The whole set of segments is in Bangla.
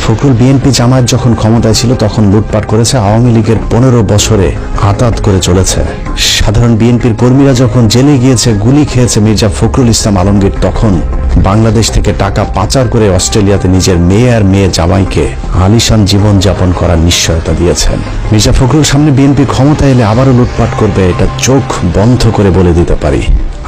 ফখরুল বিএনপি জামায়াত যখন ক্ষমতায় ছিল তখন লুটপাট করেছে, আওয়ামী লীগের 15 বছরে আতাত করে চলেছে। সাধারণ বিএনপির কর্মীরা যখন জেলে গিয়েছে, গুলি খেয়েছে মির্জা ফখরুল ইসলাম আলমগীর, তখন বাংলাদেশ থেকে টাকা পাচার করে অস্ট্রেলিয়াতে নিজের মেয়ে আর মেয়ে জামাইকে আলিশান জীবনযাপন করার নিশ্চয়তা দিয়েছেন। মির্জা ফখরুল সামনে বিএনপি ক্ষমতা এলে আবারও লুটপাট করবে, এটা চোখ বন্ধ করে বলে দিতে পারি।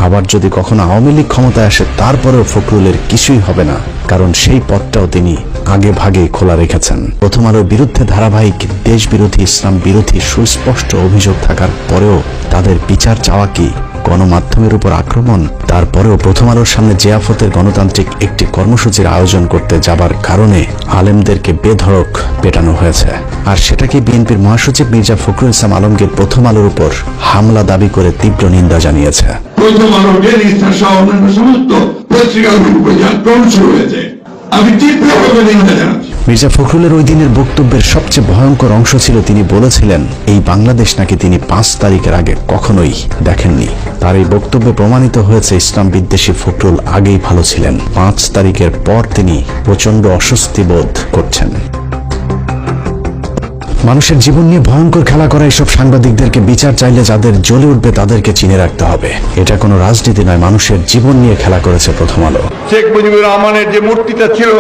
আবার যদি কখনো আওয়ামী লীগ ক্ষমতায় আসে, তারপরেও ফখরুলের কিছুই হবে না, কারণ সেই পথটাও তিনি আগে ভাগে খোলা রেখেছেন। প্রথম আলোর বিরুদ্ধে ধারাবাহিক দেশ বিরোধী, ইসলাম বিরোধী সুস্পষ্ট অভিযোগ থাকার পরেও তাদের বিচার চাওয়া কি গণমাধ্যমের উপর আক্রমণ? তারপরেও প্রথম আলোর সামনে জিয়াফতের গণতান্ত্রিক একটি কর্মসূচির আয়োজন করতে যাবার কারণে আলেমদেরকে বেধড়ক পেটানো হয়েছে। আর সেটাকে বিএনপির মহাসচিব মির্জা ফখরুল ইসলাম আলমগীর প্রথম আলোর উপর হামলা দাবি করে তীব্র নিন্দা জানিয়েছে। প্রথম আলো, ডেইলি স্টার সহ অন্যান্য সমস্ত পত্রিকাগুলোর উপর যে আক্রমণ শুরু হয়েছে, আমি তীব্রভাবে নিন্দা জানাচ্ছি। মির্জা ফখরুলের ওই দিনের বক্তব্যের সবচেয়ে ভয়ঙ্কর অংশ ছিল তিনি বলেছিলেন এই বাংলাদেশ নাকি তিনি 5 তারিখের আগে কখনোই দেখেননি। তার এই বক্তব্যে প্রমাণিত হয়েছে ইসলাম বিদ্বেষী ফখরুল আগেই ভালো ছিলেন। 5 তারিখের পর তিনি প্রচন্ড অস্বস্তি বোধ করছেন। মানুষের জীবন নিয়ে ভয়ঙ্কর খেলা করা এইসব সাংবাদিকদেরকে বিচার চাইলে যাদের জ্বলে উঠবে তাদেরকে চিনে রাখতে হবে। এটা কোনো রাজনীতি নয়, মানুষের জীবন নিয়ে খেলা করেছে প্রথম আলো। শেখ মুজিবুর রহমানের যে মূর্তিটা ছিল,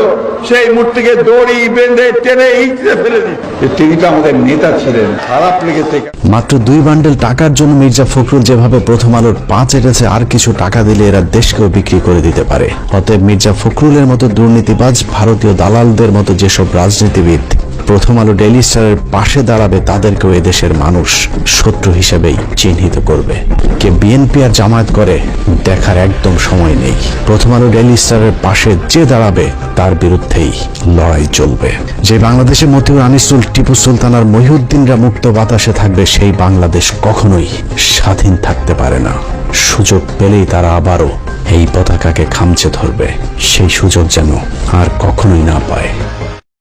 সেই মূর্তিকে দড়ি বেঁধে টেনে ইঁচড়ে ফেলে দিচ্ছে। তিনি তো আমাদের নেতা ছিলেন, খারাপ লেগেছে। মাত্র 2 বান্ডেল টাকার জন্য মির্জা ফখরুল যেভাবে প্রথম আলোর 5 এটেছে, আর কিছু টাকা দিলে এরা দেশকেও বিক্রি করে দিতে পারে। অতএব মির্জা ফখরুলের মতো দুর্নীতিবাজ, ভারতীয় দালালদের মতো যেসব রাজনীতিবিদ প্রথম আলো ডেইলি স্টারের পাশে দাঁড়াবে, তাদেরকেও এদেশের মানুষ শত্রু হিসেবেই চিহ্নিত করবে। কে বিএনপি আর জামায়াত করে দেখার একদম সময় নেই। প্রথম আলো ডেইলি স্টারের পাশে যে দাঁড়াবে তার বিরুদ্ধেই লড়াই চলবে। যে বাংলাদেশে মতিউর আনিসুল, টিপু সুলতান আর মহিউদ্দিনরা মুক্ত বাতাসে থাকবে, সেই বাংলাদেশ কখনোই স্বাধীন থাকতে পারে না। সুযোগ পেলেই তারা আবারও এই পতাকাকে খামচে ধরবে, সেই সুযোগ যেন আর কখনোই না পায়।